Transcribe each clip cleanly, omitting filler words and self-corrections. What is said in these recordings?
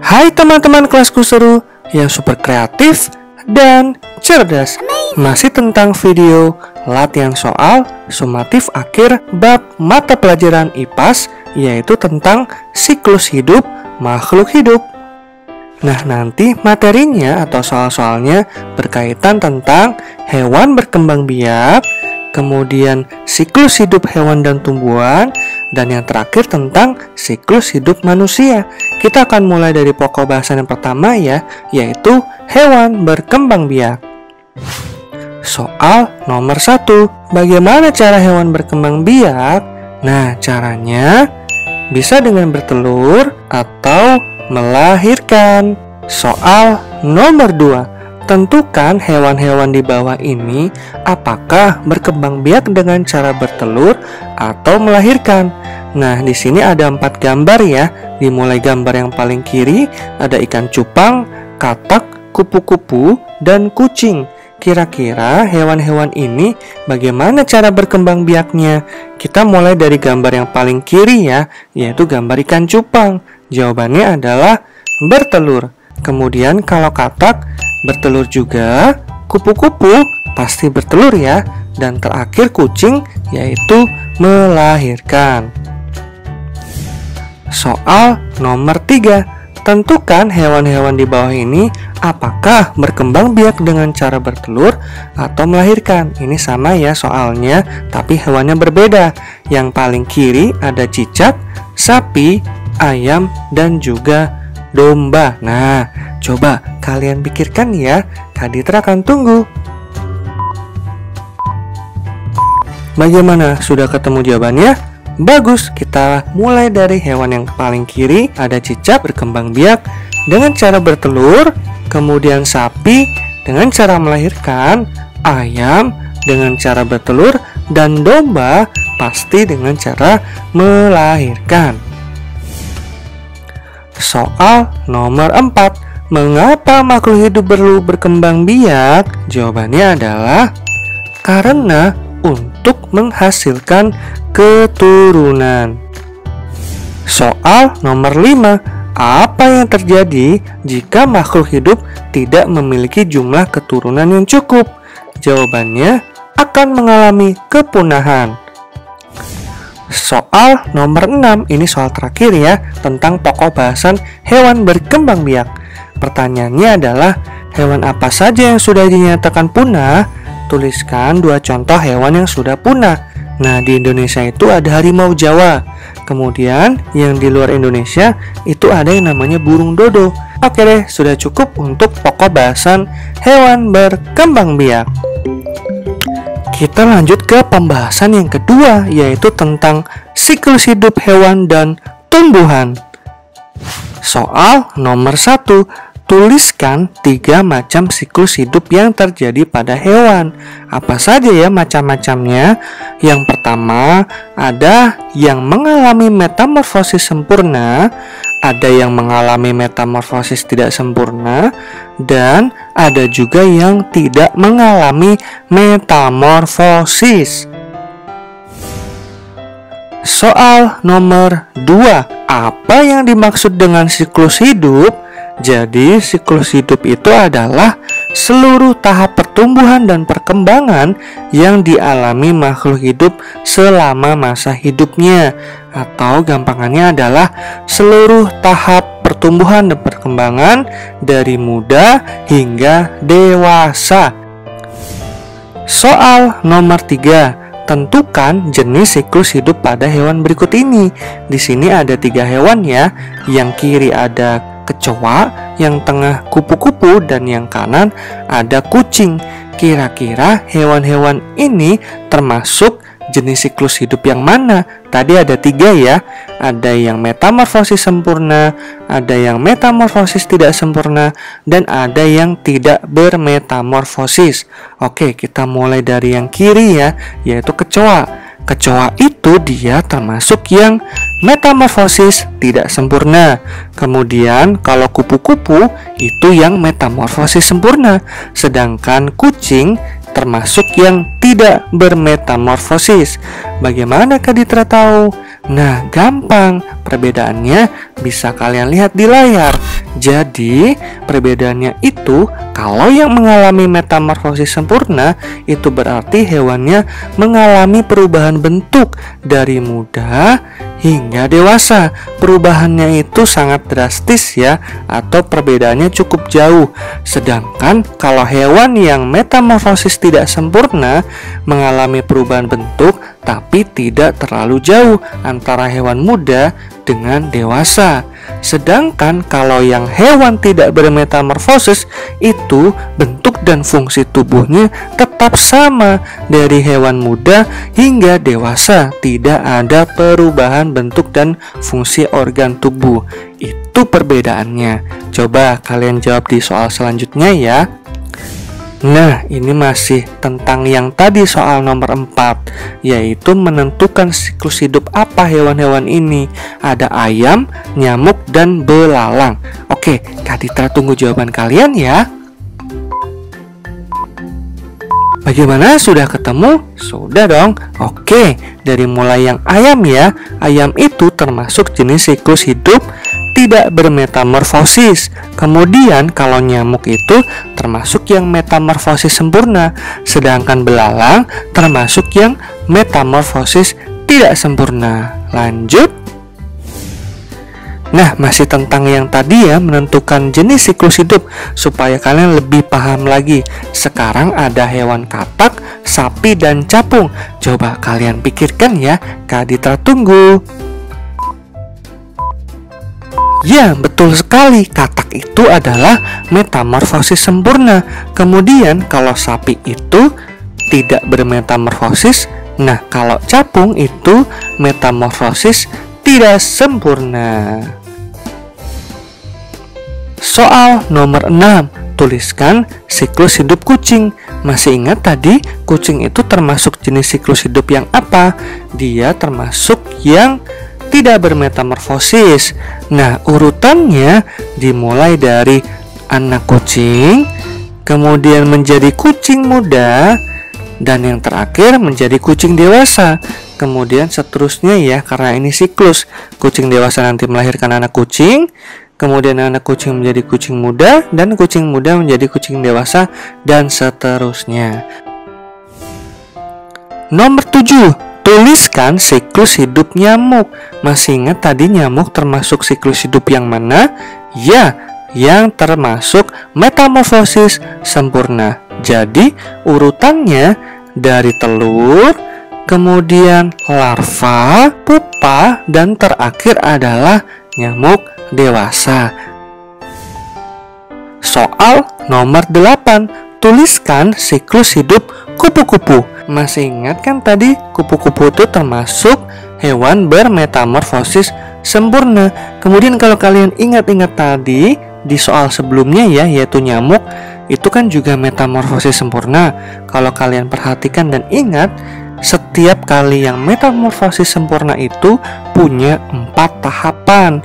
Hai teman-teman kelasku seru yang super kreatif dan cerdas. Masih tentang video latihan soal sumatif akhir bab mata pelajaran IPAS, yaitu tentang siklus hidup makhluk hidup. Nah, nanti materinya atau soal-soalnya berkaitan tentang hewan berkembang biak, kemudian siklus hidup hewan dan tumbuhan, dan yang terakhir tentang siklus hidup manusia. Kita akan mulai dari pokok bahasan yang pertama ya, yaitu hewan berkembang biak. Soal nomor 1. Bagaimana cara hewan berkembang biak? Nah, caranya bisa dengan bertelur atau melahirkan. Soal nomor 2. Tentukan hewan-hewan di bawah ini apakah berkembang biak dengan cara bertelur atau melahirkan. Nah, di sini ada 4 gambar ya. Dimulai gambar yang paling kiri ada ikan cupang, katak, kupu-kupu, dan kucing. Kira-kira hewan-hewan ini bagaimana cara berkembang biaknya? Kita mulai dari gambar yang paling kiri ya, yaitu gambar ikan cupang. Jawabannya adalah bertelur. Kemudian kalau katak bertelur juga, kupu-kupu pasti bertelur ya, dan terakhir kucing yaitu melahirkan. Soal nomor 3. Tentukan hewan-hewan di bawah ini apakah berkembang biak dengan cara bertelur atau melahirkan. Ini sama ya soalnya, tapi hewannya berbeda. Yang paling kiri ada cicak, sapi, ayam, dan juga domba. Nah, coba kalian pikirkan ya, Kak Ditra akan tunggu. Bagaimana? Sudah ketemu jawabannya? Bagus, kita mulai dari hewan yang paling kiri, ada cicak berkembang biak dengan cara bertelur, kemudian sapi dengan cara melahirkan, ayam dengan cara bertelur, dan domba pasti dengan cara melahirkan. Soal nomor 4. Mengapa makhluk hidup perlu berkembang biak? Jawabannya adalah karena untuk menghasilkan keturunan. Soal nomor 5. Apa yang terjadi jika makhluk hidup tidak memiliki jumlah keturunan yang cukup? Jawabannya akan mengalami kepunahan. Soal nomor 6, ini soal terakhir ya, tentang pokok bahasan hewan berkembang biak. Pertanyaannya adalah, hewan apa saja yang sudah dinyatakan punah? Tuliskan 2 contoh hewan yang sudah punah. Nah, di Indonesia itu ada harimau Jawa. Kemudian yang di luar Indonesia itu ada yang namanya burung dodo. Oke deh, sudah cukup untuk pokok bahasan hewan berkembang biak. Kita lanjut ke pembahasan yang kedua, yaitu tentang siklus hidup hewan dan tumbuhan. Soal nomor 1. Tuliskan 3 macam siklus hidup yang terjadi pada hewan. Apa saja ya macam-macamnya? Yang pertama, ada yang mengalami metamorfosis sempurna, ada yang mengalami metamorfosis tidak sempurna, dan ada juga yang tidak mengalami metamorfosis. Soal nomor 2. Apa yang dimaksud dengan siklus hidup? Jadi, siklus hidup itu adalah seluruh tahap pertumbuhan dan perkembangan yang dialami makhluk hidup selama masa hidupnya. Atau gampangannya adalah seluruh tahap pertumbuhan dan perkembangan dari muda hingga dewasa. Soal nomor 3. Tentukan jenis siklus hidup pada hewan berikut ini. Di sini ada 3 hewan ya. Yang kiri ada kecoa, yang tengah kupu-kupu, dan yang kanan ada kucing. Kira-kira hewan-hewan ini termasuk jenis siklus hidup yang mana? Tadi ada 3 ya. Ada yang metamorfosis sempurna, ada yang metamorfosis tidak sempurna, dan ada yang tidak bermetamorfosis. Oke, kita mulai dari yang kiri ya, yaitu kecoa. Kecoa itu dia termasuk yang metamorfosis tidak sempurna. Kemudian kalau kupu-kupu itu yang metamorfosis sempurna. Sedangkan kucing termasuk yang tidak bermetamorfosis. Bagaimana Kak Ditra tahu? Nah, gampang. Perbedaannya bisa kalian lihat di layar. Jadi, perbedaannya itu kalau yang mengalami metamorfosis sempurna itu berarti hewannya mengalami perubahan bentuk dari muda hingga dewasa. Perubahannya itu sangat drastis ya, atau perbedaannya cukup jauh. Sedangkan kalau hewan yang metamorfosis tidak sempurna mengalami perubahan bentuk tapi tidak terlalu jauh antara hewan muda dengan dewasa. Sedangkan kalau yang hewan tidak bermetamorfosis itu bentuk dan fungsi tubuhnya tetap sama dari hewan muda hingga dewasa, tidak ada perubahan bentuk dan fungsi organ tubuh. Itu perbedaannya. Coba kalian jawab di soal selanjutnya ya. Nah, ini masih tentang yang tadi soal nomor 4, yaitu menentukan siklus hidup apa hewan-hewan ini. Ada ayam, nyamuk, dan belalang. Oke, Kak Ditra tunggu jawaban kalian ya. Bagaimana, sudah ketemu? Sudah dong. Oke, dari mulai yang ayam ya. Ayam itu termasuk jenis siklus hidup tidak bermetamorfosis. Kemudian kalau nyamuk itu termasuk yang metamorfosis sempurna, sedangkan belalang termasuk yang metamorfosis tidak sempurna. Lanjut. Nah, masih tentang yang tadi ya, menentukan jenis siklus hidup supaya kalian lebih paham lagi. Sekarang ada hewan katak, sapi, dan capung. Coba kalian pikirkan ya, Kak Ditra tunggu. Ya, betul sekali. Katak itu adalah metamorfosis sempurna. Kemudian kalau sapi itu tidak bermetamorfosis. Nah, kalau capung itu metamorfosis tidak sempurna. Soal nomor 6. Tuliskan siklus hidup kucing. Masih ingat tadi kucing itu termasuk jenis siklus hidup yang apa? Dia termasuk yang tidak bermetamorfosis. Nah, urutannya dimulai dari anak kucing, kemudian menjadi kucing muda, dan yang terakhir menjadi kucing dewasa. Kemudian seterusnya ya, karena ini siklus. Kucing dewasa nanti melahirkan anak kucing, kemudian anak kucing menjadi kucing muda, dan kucing muda menjadi kucing dewasa, dan seterusnya. Nomor 7. Tuliskan siklus hidup nyamuk. Masih ingat tadi nyamuk termasuk siklus hidup yang mana? Ya, yang termasuk metamorfosis sempurna. Jadi urutannya dari telur, kemudian larva, pupa, dan terakhir adalah nyamuk dewasa. Soal nomor 8. Tuliskan siklus hidup kupu-kupu. Masih ingat kan tadi kupu-kupu itu termasuk hewan bermetamorfosis sempurna. Kemudian kalau kalian ingat-ingat tadi di soal sebelumnya ya, yaitu nyamuk, itu kan juga metamorfosis sempurna. Kalau kalian perhatikan dan ingat, setiap kali yang metamorfosis sempurna itu punya 4 tahapan,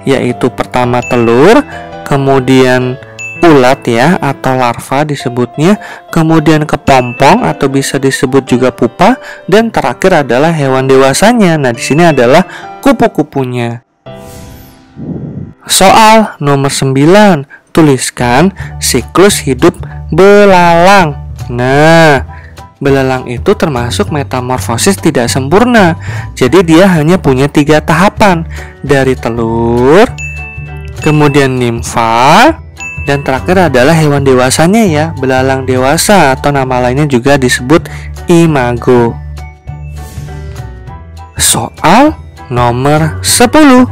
yaitu pertama telur, kemudian ulat ya atau larva disebutnya, kemudian kepompong atau bisa disebut juga pupa, dan terakhir adalah hewan dewasanya. Nah, di sini adalah kupu-kupunya. Soal nomor 9. Tuliskan siklus hidup belalang. Nah, belalang itu termasuk metamorfosis tidak sempurna. Jadi dia hanya punya 3 tahapan, dari telur, kemudian nimfa, dan terakhir adalah hewan dewasanya ya, belalang dewasa atau nama lainnya juga disebut imago. Soal nomor 10.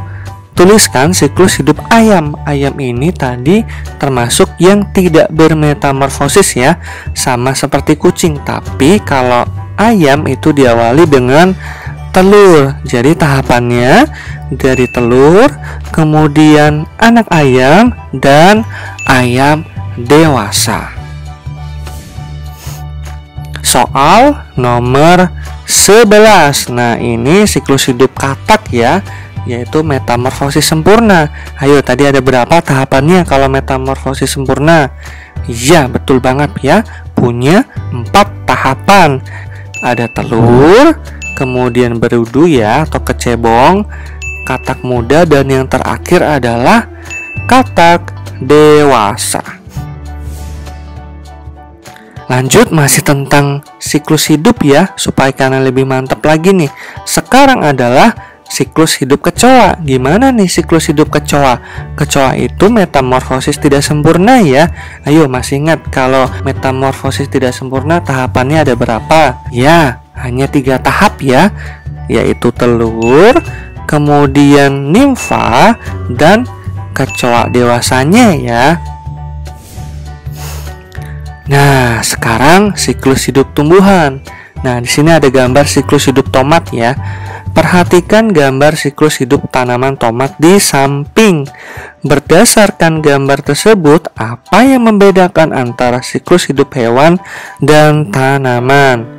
Tuliskan siklus hidup ayam. Ayam ini tadi termasuk yang tidak bermetamorfosis ya, sama seperti kucing. Tapi kalau ayam itu diawali dengan telur. Jadi tahapannya dari telur, kemudian anak ayam, dan ayam dewasa. Soal nomor 11. Nah, ini siklus hidup katak ya, yaitu metamorfosis sempurna. Ayo, tadi ada berapa tahapannya kalau metamorfosis sempurna? Iya, betul banget ya, punya 4 tahapan. Ada telur, kemudian berudu ya atau kecebong, katak muda, dan yang terakhir adalah katak dewasa. Lanjut, masih tentang siklus hidup ya, supaya kalian lebih mantap lagi nih. Sekarang adalah siklus hidup kecoa. Gimana nih siklus hidup kecoa? Kecoa itu metamorfosis tidak sempurna ya. Ayo, masih ingat kalau metamorfosis tidak sempurna tahapannya ada berapa? Ya, hanya 3 tahap ya, yaitu telur, kemudian nimfa, dan kecoa dewasanya ya. Nah, sekarang siklus hidup tumbuhan. Nah, di sini ada gambar siklus hidup tomat ya. Perhatikan gambar siklus hidup tanaman tomat di samping. Berdasarkan gambar tersebut, apa yang membedakan antara siklus hidup hewan dan tanaman?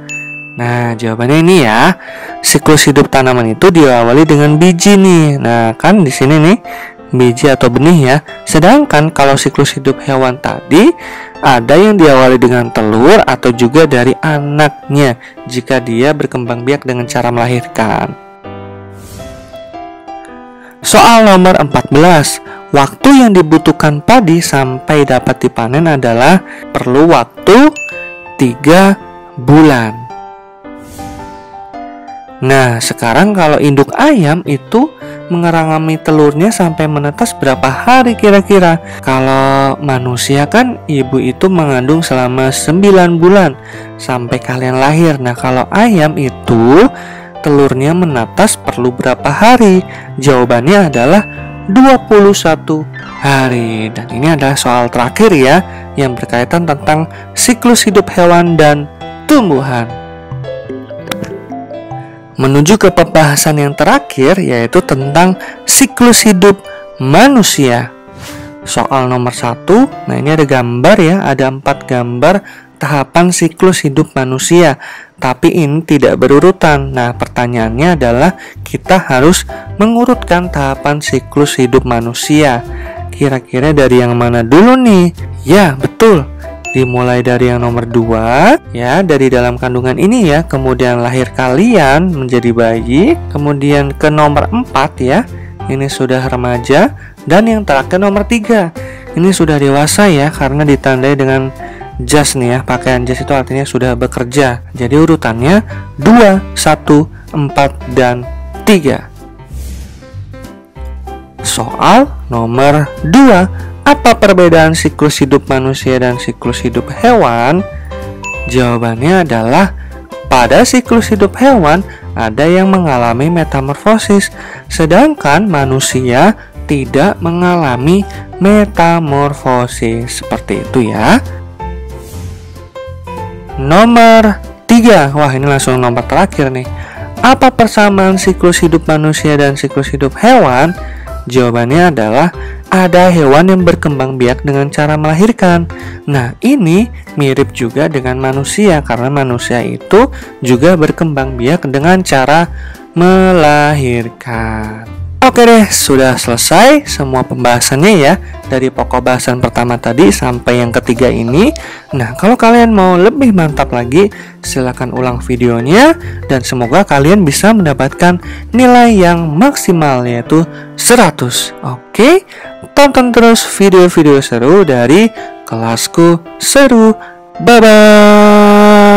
Nah, jawabannya ini ya. Siklus hidup tanaman itu diawali dengan biji nih. Nah, kan di sini nih biji atau benih ya. Sedangkan kalau siklus hidup hewan tadi ada yang diawali dengan telur atau juga dari anaknya jika dia berkembang biak dengan cara melahirkan. Soal nomor 14. Waktu yang dibutuhkan padi sampai dapat dipanen adalah perlu waktu 3 bulan. Nah, sekarang kalau induk ayam itu mengerami telurnya sampai menetas berapa hari kira-kira? Kalau manusia kan ibu itu mengandung selama 9 bulan sampai kalian lahir. Nah, kalau ayam itu telurnya menetas perlu berapa hari? Jawabannya adalah 21 hari. Dan ini adalah soal terakhir ya, yang berkaitan tentang siklus hidup hewan dan tumbuhan. Menuju ke pembahasan yang terakhir, yaitu tentang siklus hidup manusia. Soal nomor 1, nah ini ada gambar ya, ada 4 gambar tahapan siklus hidup manusia, tapi ini tidak berurutan. Nah, pertanyaannya adalah kita harus mengurutkan tahapan siklus hidup manusia. Kira-kira dari yang mana dulu nih? Ya, betul. Dimulai dari yang nomor 2 ya, dari dalam kandungan ini ya, kemudian lahir kalian menjadi bayi, kemudian ke nomor 4 ya, ini sudah remaja, dan yang terakhir nomor 3 ini sudah dewasa ya, karena ditandai dengan jas nih ya, pakaian jas itu artinya sudah bekerja. Jadi urutannya 2, 1, 4, dan 3. Soal nomor 2. Apa perbedaan siklus hidup manusia dan siklus hidup hewan? Jawabannya adalah pada siklus hidup hewan ada yang mengalami metamorfosis, sedangkan manusia tidak mengalami metamorfosis. Seperti itu ya. Nomor 3. Wah, ini langsung nomor terakhir nih. Apa persamaan siklus hidup manusia dan siklus hidup hewan? Jawabannya adalah ada hewan yang berkembang biak dengan cara melahirkan. Nah, ini mirip juga dengan manusia karena manusia itu juga berkembang biak dengan cara melahirkan. Oke deh, sudah selesai semua pembahasannya ya, dari pokok bahasan pertama tadi sampai yang ketiga ini. Nah, kalau kalian mau lebih mantap lagi, silakan ulang videonya dan semoga kalian bisa mendapatkan nilai yang maksimal, yaitu 100. Oke, tonton terus video-video seru dari Kelasku Seru. Bye-bye.